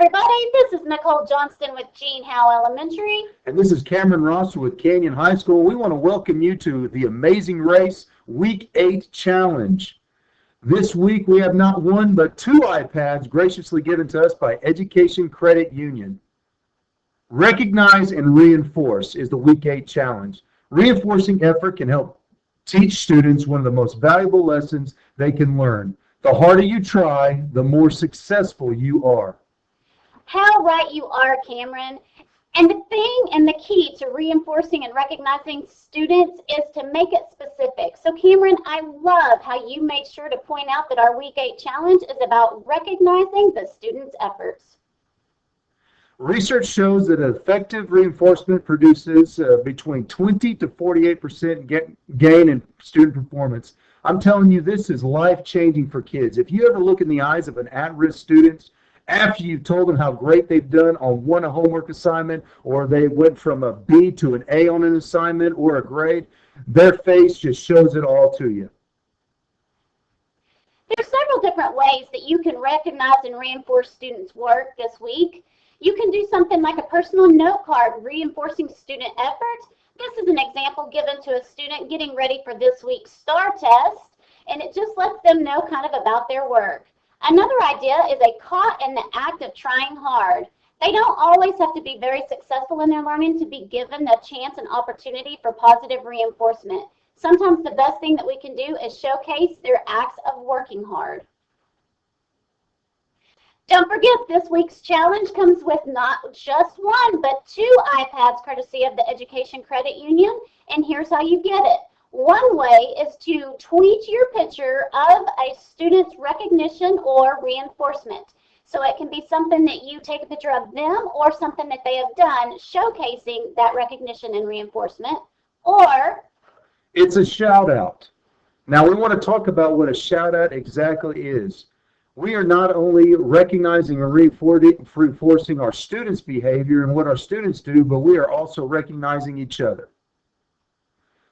everybody. This is Nicole Johnston with Gene Howe Elementary. And this is Cameron Ross with Canyon High School. We want to welcome you to the Amazing Race Week 8 Challenge. This week we have not one but 2 iPads graciously given to us by Education Credit Union. Recognize and reinforce is the Week 8 Challenge. Reinforcing effort can help teach students one of the most valuable lessons they can learn. The harder you try, the more successful you are. How right you are, Cameron. And the thing and the key to reinforcing and recognizing students is to make it specific. So, Cameron, I love how you made sure to point out that our Week 8 Challenge is about recognizing the students' efforts. Research shows that effective reinforcement produces between 20 to 48% gain in student performance. I'm telling you, this is life-changing for kids. If you ever look in the eyes of an at-risk student, after you've told them how great they've done on one homework assignment, or they went from a B to an A on an assignment or a grade, their face just shows it all to you. There's several different ways that you can recognize and reinforce students' work this week. You can do something like a personal note card reinforcing student effort. This is an example given to a student getting ready for this week's STAR test, and it just lets them know kind of about their work. Another idea is a caught in the act of trying hard. They don't always have to be very successful in their learning to be given a chance and opportunity for positive reinforcement. Sometimes the best thing that we can do is showcase their acts of working hard. Don't forget, this week's challenge comes with not just 1, but 2 iPads courtesy of the Education Credit Union, and here's how you get it. One way is to tweet your picture of a student's recognition or reinforcement. So it can be something that you take a picture of them or something that they have done showcasing that recognition and reinforcement, or it's a shout out. Now we want to talk about what a shout out exactly is. We are not only recognizing and reinforcing our students' behavior and what our students do, but we are also recognizing each other.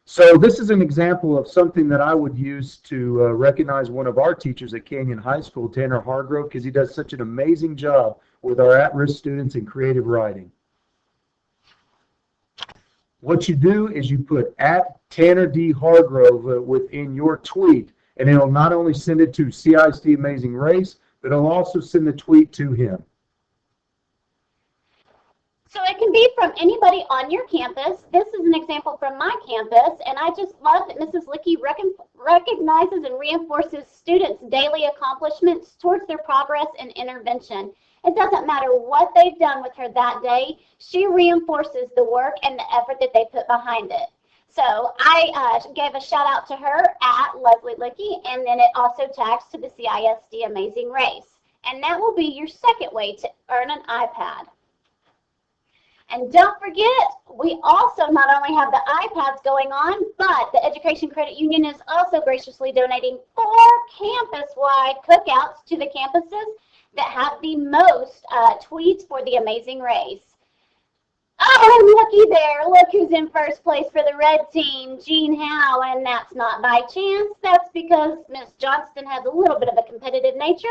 So this is an example of something that I would use to recognize one of our teachers at Canyon High School, Tanner Hargrove, because he does such an amazing job with our at-risk students in creative writing. What you do is you put @Tanner D. Hargrove within your tweet, and it'll not only send it to ISD Amazing Race, but it'll also send the tweet to him. So it can be from anybody on your campus. This is an example from my campus, and I just love that Mrs. Lickey recognizes and reinforces students' daily accomplishments towards their progress and intervention. It doesn't matter what they've done with her that day, she reinforces the work and the effort that they put behind it. So I gave a shout out to her @Leslie Lickey, and then it also tags to the CISD Amazing Race. And that will be your second way to earn an iPad. And don't forget, we also not only have the iPads going on, but the Education Credit Union is also graciously donating 4 campus-wide cookouts to the campuses that have the most tweets for the Amazing Race. Oh, looky there. Look who's in first place for the red team, Gene Howe, and that's not by chance. That's because Miss Johnston has a little bit of a competitive nature,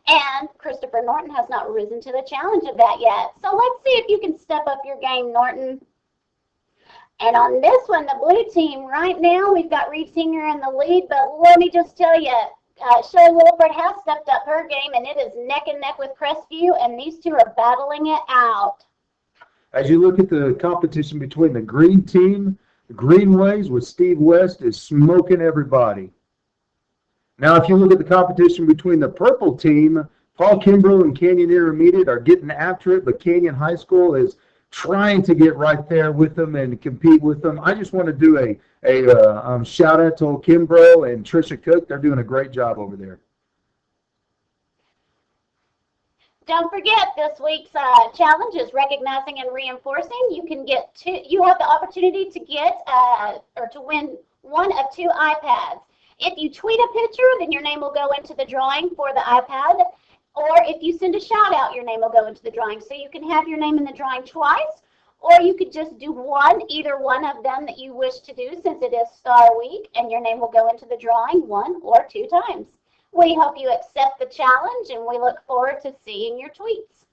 and Christopher Norton has not risen to the challenge of that yet. So let's see if you can step up your game, Norton. And on this one, the blue team, right now, we've got Reed Singer in the lead, but let me just tell you, Shelley Wilford has stepped up her game, and it is neck and neck with Crestview, and these two are battling it out. As you look at the competition between the green team, the Greenways with Steve West is smoking everybody. Now, if you look at the competition between the purple team, Paul Kimbrough and Canyon Intermediate are getting after it, but Canyon High School is trying to get right there with them and compete with them. I just want to do a shout out to Kimbrough and Trisha Cook. They're doing a great job over there. Don't forget, this week's challenge is recognizing and reinforcing. You have the opportunity to get or to win one of 2 iPads. If you tweet a picture, then your name will go into the drawing for the iPad. Or if you send a shout out, your name will go into the drawing. So you can have your name in the drawing twice, or you could just do either one of them that you wish to do since it is Star Week, and your name will go into the drawing 1 or 2 times. We hope you accept the challenge, and we look forward to seeing your tweets.